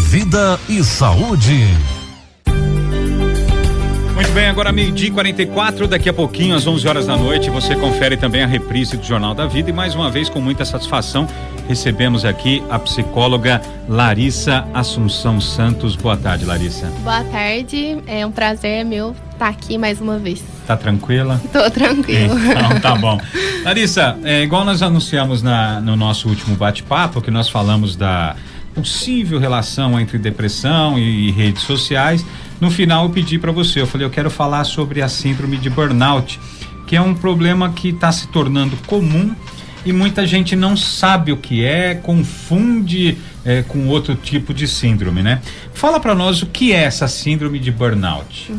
Vida e saúde. Muito bem, agora 12h44, daqui a pouquinho, às 11 horas da noite, você confere também a reprise do Jornal da Vida e mais uma vez, com muita satisfação, recebemos aqui a psicóloga Larissa Assunção Santos. Boa tarde, Larissa. Boa tarde, é um prazer meu estar aqui mais uma vez. Tá tranquila? Tô tranquila. Então, tá bom. Larissa, igual nós anunciamos no nosso último bate-papo, que nós falamos da possível relação entre depressão e redes sociais. No final eu pedi para você, eu falei, eu quero falar sobre a síndrome de burnout, que é um problema que está se tornando comum e muita gente não sabe o que é, confunde com outro tipo de síndrome, né? Fala para nós o que é essa síndrome de burnout.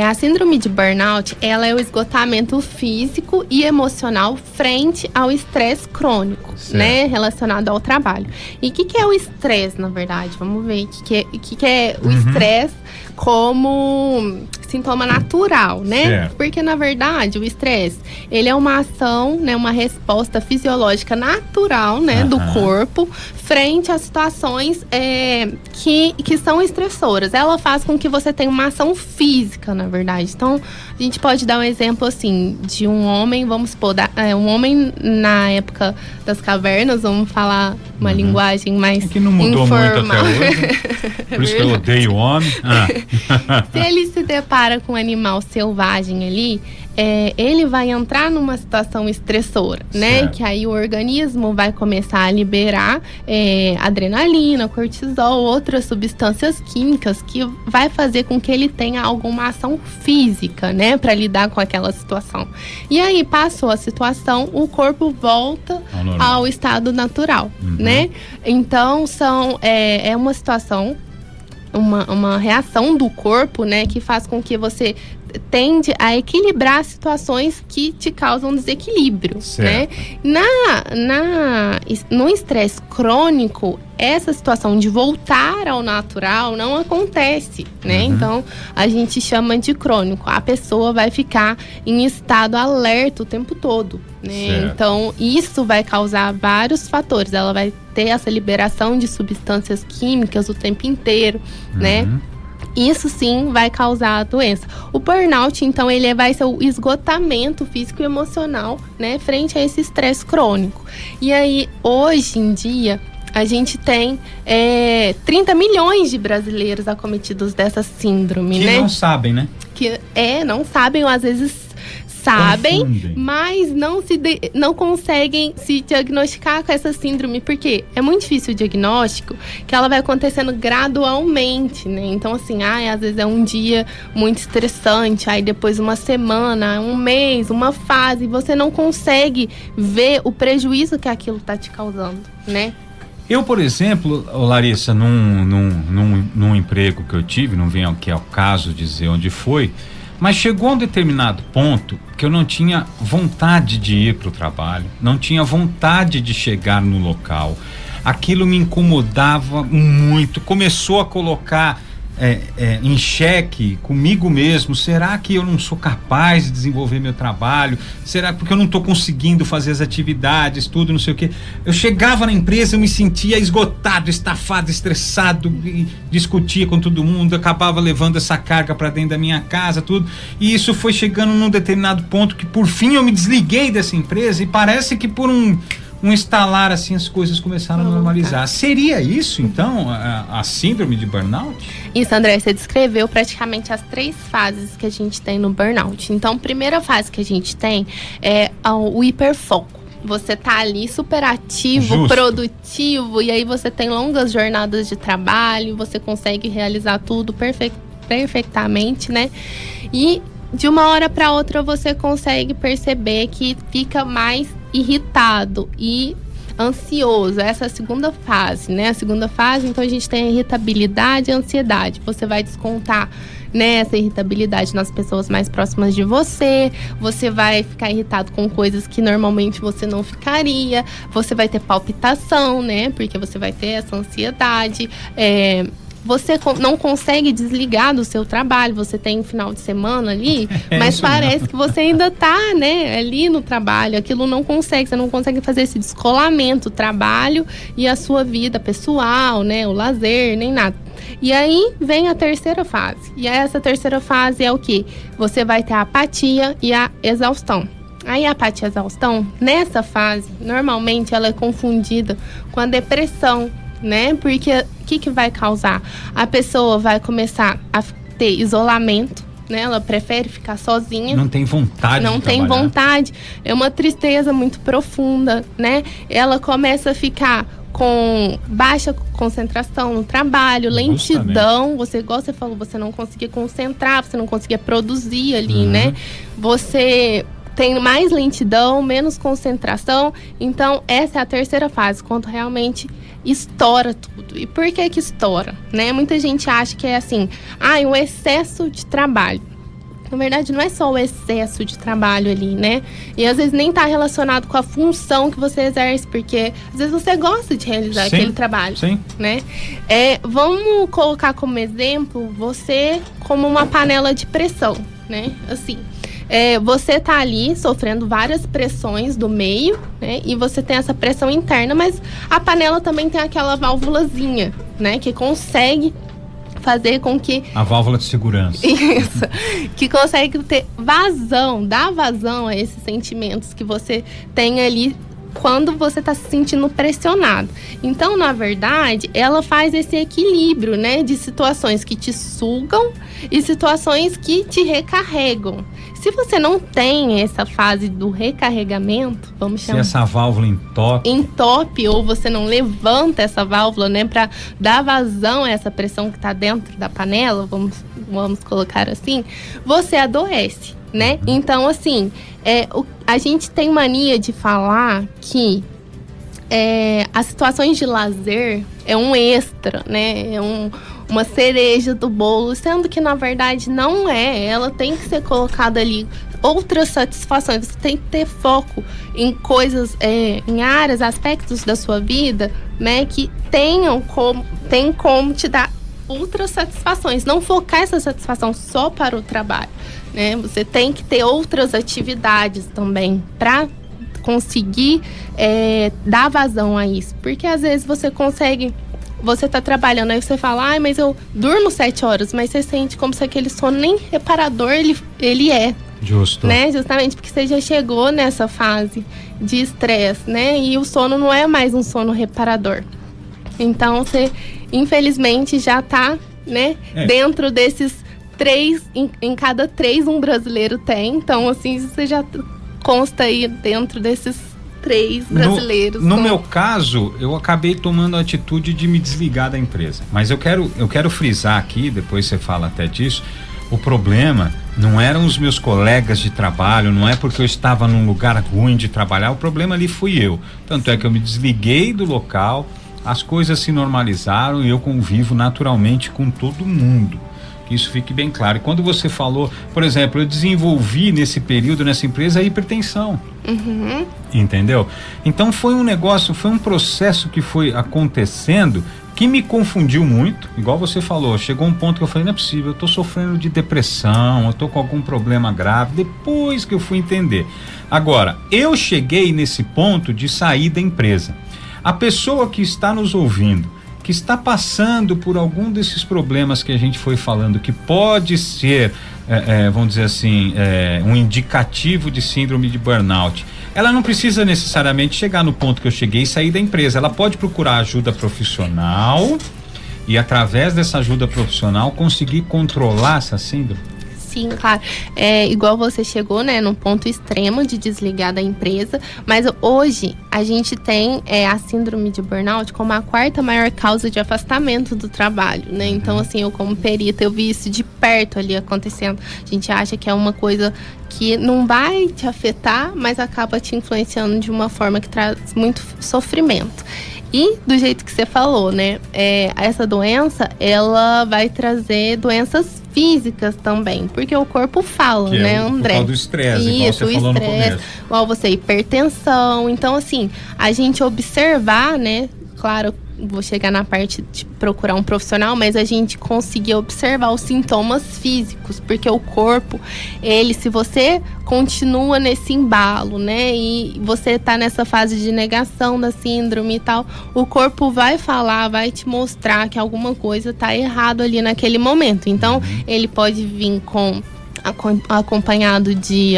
A síndrome de burnout, ela é o esgotamento físico e emocional frente ao estresse crônico, certo, né? Relacionado ao trabalho. E o que é o estresse, na verdade? Vamos ver o que é o estresse como sintoma natural, né? Certo. Porque, na verdade, o estresse, ele é uma ação, né? Uma resposta fisiológica natural, né? Do corpo frente a situações que são estressoras. Ela faz com que você tenha uma ação física, na verdade. Então, a gente pode dar um exemplo, assim, de um homem, vamos supor, um homem na época das cavernas, vamos falar uma linguagem mais que não mudou muito até hoje. Por isso que eu odeio o homem. Se ele se depara com um animal selvagem ali, ele vai entrar numa situação estressora, né? Certo. Que aí o organismo vai começar a liberar adrenalina, cortisol, outras substâncias químicas que vai fazer com que ele tenha alguma ação física, né? Para lidar com aquela situação. E aí, passou a situação, o corpo volta ao estado natural, né? Então, é uma situação, uma reação do corpo, né? Que faz com que você tende a equilibrar situações que te causam desequilíbrio, certo, né? No estresse crônico, essa situação de voltar ao natural não acontece, né? Então, a gente chama de crônico. A pessoa vai ficar em estado alerta o tempo todo, né? Certo. Então, isso vai causar vários fatores. Ela vai ter essa liberação de substâncias químicas o tempo inteiro, né? Isso sim vai causar a doença. O burnout, então, ele vai ser o esgotamento físico e emocional, né, frente a esse estresse crônico. E aí, hoje em dia, a gente tem 30 milhões de brasileiros acometidos dessa síndrome, né? Que não sabem, né? Que não sabem, ou às vezes sabem, mas não conseguem se diagnosticar com essa síndrome, porque é muito difícil o diagnóstico, que ela vai acontecendo gradualmente, né? Então, assim, às vezes é um dia muito estressante, aí depois uma semana, um mês, uma fase, você não consegue ver o prejuízo que aquilo tá te causando, né? Eu, por exemplo, Larissa, num emprego que eu tive, não vem aqui ao caso dizer onde foi, mas chegou a um determinado ponto que eu não tinha vontade de ir para o trabalho, não tinha vontade de chegar no local. Aquilo me incomodava muito, começou a colocar em xeque comigo mesmo. Será que eu não sou capaz de desenvolver meu trabalho? Será porque eu não estou conseguindo fazer as atividades, tudo, não sei o quê? Eu chegava na empresa, eu me sentia esgotado, estafado, estressado, discutia com todo mundo, acabava levando essa carga para dentro da minha casa, tudo. E isso foi chegando num determinado ponto que, por fim, eu me desliguei dessa empresa e parece que por um estalar, assim, as coisas começaram a normalizar. Seria isso, então, a síndrome de burnout? Isso, André, você descreveu praticamente as 3 fases que a gente tem no burnout. Então, a primeira fase que a gente tem é o hiperfoco. Você tá ali super ativo, produtivo, e aí você tem longas jornadas de trabalho, você consegue realizar tudo perfeitamente, né? E de uma hora para outra você consegue perceber que fica mais irritado e ansioso. Essa é a segunda fase, né? A segunda fase, então, a gente tem a irritabilidade e a ansiedade. Você vai descontar, né, essa irritabilidade nas pessoas mais próximas de você. Você vai ficar irritado com coisas que normalmente você não ficaria. Você vai ter palpitação, né? Porque você vai ter essa ansiedade. você não consegue desligar do seu trabalho, você tem um final de semana ali, mas parece que você ainda tá, né, ali no trabalho, aquilo você não consegue fazer esse descolamento, o trabalho e a sua vida pessoal, né, o lazer, nem nada. E aí vem a terceira fase, e essa terceira fase é o quê? Você vai ter a apatia e a exaustão. Aí a apatia e a exaustão, nessa fase, normalmente ela é confundida com a depressão, né? Porque o que vai causar? A pessoa vai começar a ter isolamento, né? Ela prefere ficar sozinha. Não tem vontade Não de tem trabalhar. vontade. É uma tristeza muito profunda, né? Ela começa a ficar com baixa concentração no trabalho, lentidão. Você, igual você falou, você não conseguia concentrar, você não conseguia produzir ali, né? Você tem mais lentidão, menos concentração. Então, essa é a terceira fase, quando realmente estoura tudo. E por que estoura, né? Muita gente acha que é assim, um excesso de trabalho. Na verdade, não é só o excesso de trabalho ali, né? E às vezes nem tá relacionado com a função que você exerce, porque às vezes você gosta de realizar aquele trabalho, né? Vamos colocar como exemplo você como uma panela de pressão, né? Assim, você tá ali sofrendo várias pressões do meio, né? E você tem essa pressão interna, mas a panela também tem aquela válvulazinha, né? Que consegue fazer com que... A válvula de segurança. Isso. Que consegue ter dar vazão a esses sentimentos que você tem ali quando você está se sentindo pressionado. Então, na verdade, ela faz esse equilíbrio, né? De situações que te sugam e situações que te recarregam. Se você não tem essa fase do recarregamento, vamos chamar... Se essa válvula entope, ou você não levanta essa válvula, né, para dar vazão a essa pressão que está dentro da panela, vamos colocar assim, você adoece, né? Então, assim, a gente tem mania de falar que as situações de lazer é um extra, né? É uma cereja do bolo, sendo que na verdade não é. Ela tem que ser colocada ali outras satisfações. Você tem que ter foco em coisas, em áreas, aspectos da sua vida, né, que tem como te dar outras satisfações. Não focar essa satisfação só para o trabalho, né? Você tem que ter outras atividades também para conseguir dar vazão a isso. Porque às vezes você tá trabalhando, aí você fala, mas eu durmo 7 horas, mas você sente como se aquele sono nem reparador ele é. Justo. Né? Justamente porque você já chegou nessa fase de estresse, né? E o sono não é mais um sono reparador. Então, você, infelizmente, já tá, né? Dentro desses 3, em cada 3 um brasileiro tem. Então, assim, você já consta aí dentro desses 3 brasileiros. No meu caso, eu acabei tomando a atitude de me desligar da empresa. Mas eu quero frisar aqui, depois você fala até disso, o problema não eram os meus colegas de trabalho, não é porque eu estava num lugar ruim de trabalhar, o problema ali fui eu. Tanto é que eu me desliguei do local, as coisas se normalizaram e eu convivo naturalmente com todo mundo. Que isso fique bem claro. E quando você falou, por exemplo, eu desenvolvi nesse período, nessa empresa, a hipertensão. Entendeu? Então foi um processo que foi acontecendo que me confundiu muito, igual você falou, chegou um ponto que eu falei, não é possível, eu tô sofrendo de depressão, eu tô com algum problema grave, depois que eu fui entender. Agora, eu cheguei nesse ponto de sair da empresa. A pessoa que está nos ouvindo, que está passando por algum desses problemas que a gente foi falando, que pode ser, vamos dizer assim, um indicativo de síndrome de burnout, ela não precisa necessariamente chegar no ponto que eu cheguei e sair da empresa. Ela pode procurar ajuda profissional e, através dessa ajuda profissional, conseguir controlar essa síndrome. Sim, claro. Igual você chegou, né, num ponto extremo de desligar da empresa, mas hoje a gente tem a síndrome de burnout como a 4ª maior causa de afastamento do trabalho, né? Então, assim, eu como perita, eu vi isso de perto ali acontecendo. A gente acha que é uma coisa que não vai te afetar, mas acaba te influenciando de uma forma que traz muito sofrimento. E do jeito que você falou, né? Essa doença, ela vai trazer doenças físicas também, porque o corpo fala, que né, André? Por causa do estresse, igual você falou no começo. Igual você, hipertensão. Então, assim, a gente observar, né, claro, vou chegar na parte de procurar um profissional, mas a gente conseguir observar os sintomas físicos, porque o corpo, se você continua nesse embalo, né, e você tá nessa fase de negação da síndrome e tal, o corpo vai falar, vai te mostrar que alguma coisa tá errado ali naquele momento. Então, ele pode vir acompanhado de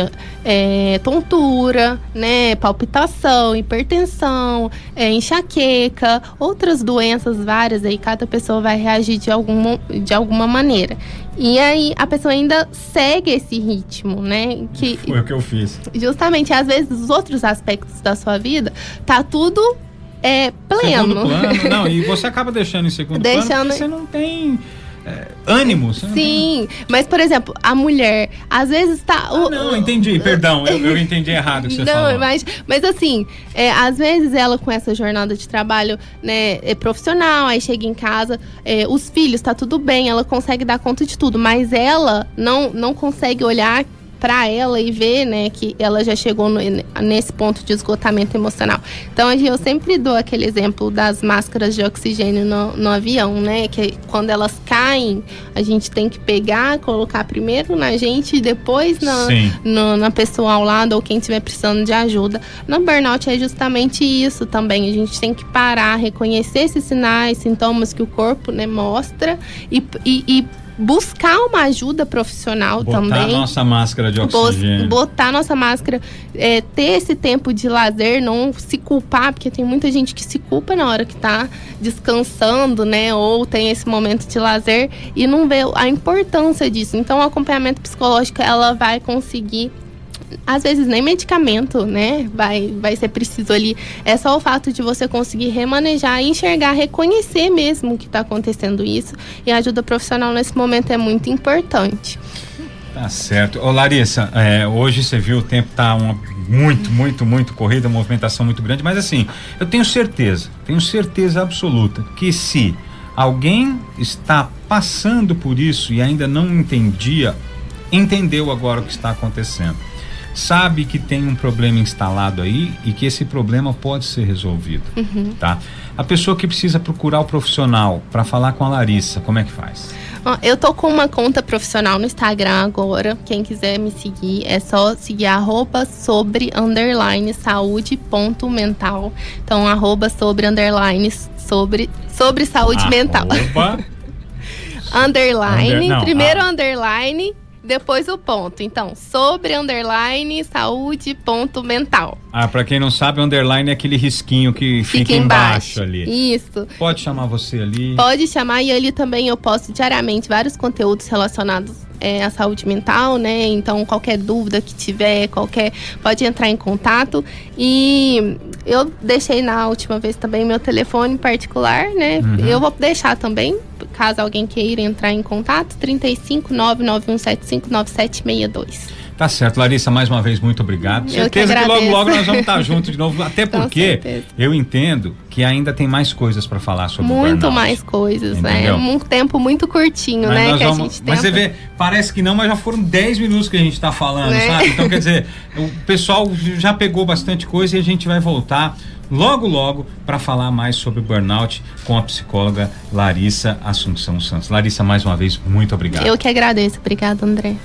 tontura, né, palpitação, hipertensão, enxaqueca, outras doenças várias aí, cada pessoa vai reagir de alguma maneira. E aí a pessoa ainda segue esse ritmo, né? Foi o que eu fiz. Justamente, às vezes, os outros aspectos da sua vida, tá tudo pleno. Segundo plano, não, e você acaba deixando em segundo plano porque você não tem ânimo. Sim, mas, por exemplo, a mulher, às vezes tá... não, entendi, perdão, eu entendi errado o que você falou. Mas assim, às vezes ela com essa jornada de trabalho, né, profissional, aí chega em casa, os filhos, tá tudo bem, ela consegue dar conta de tudo, mas ela não consegue olhar para ela e ver, né, que ela já chegou nesse ponto de esgotamento emocional. Então, eu sempre dou aquele exemplo das máscaras de oxigênio no avião, né, que quando elas caem, a gente tem que pegar, colocar primeiro na gente e depois na pessoa ao lado ou quem estiver precisando de ajuda. No burnout é justamente isso também. A gente tem que parar, reconhecer esses sinais, sintomas que o corpo, né, mostra e buscar uma ajuda profissional também. Botar nossa máscara de oxigênio. Botar nossa máscara, ter esse tempo de lazer, não se culpar, porque tem muita gente que se culpa na hora que tá descansando, né? Ou tem esse momento de lazer e não vê a importância disso. Então, o acompanhamento psicológico, ela vai conseguir, às vezes nem medicamento, né, vai ser preciso ali. É só o fato de você conseguir remanejar, enxergar, reconhecer mesmo que está acontecendo isso. E a ajuda profissional nesse momento é muito importante. Tá certo. Ô Larissa, hoje você viu, o tempo tá muito corrido, a movimentação muito grande, mas assim, eu tenho certeza absoluta que se alguém está passando por isso e ainda não entendeu agora o que está acontecendo, sabe que tem um problema instalado aí e que esse problema pode ser resolvido, tá? A pessoa que precisa procurar o profissional para falar com a Larissa, como é que faz? Eu tô com uma conta profissional no Instagram agora. Quem quiser me seguir, é só seguir @sobre_saúde.mental. Então, sobre saúde mental. Primeiro underline, depois o ponto. Então, _saúde.mental. Pra quem não sabe, underline é aquele risquinho que fica embaixo ali. Isso. Pode chamar você ali? Pode chamar, e ali também eu posto diariamente vários conteúdos relacionados à saúde mental, né? Então, qualquer dúvida que tiver, pode entrar em contato. E eu deixei na última vez também meu telefone particular, né? Eu vou deixar também, caso alguém queira entrar em contato, 35 99175 9762. Tá certo, Larissa, mais uma vez, muito obrigado. Certeza que logo nós vamos estar juntos de novo, até porque eu entendo que ainda tem mais coisas para falar sobre o burnout. Muito mais coisas, entendeu? Né? Um tempo muito curtinho, né? Mas você vê, parece que não, mas já foram 10 minutos que a gente tá falando, né? Sabe? Então, quer dizer, o pessoal já pegou bastante coisa e a gente vai voltar logo para falar mais sobre o burnout com a psicóloga Larissa Assunção Santos. Larissa, mais uma vez, muito obrigado. Eu que agradeço. Obrigada, André.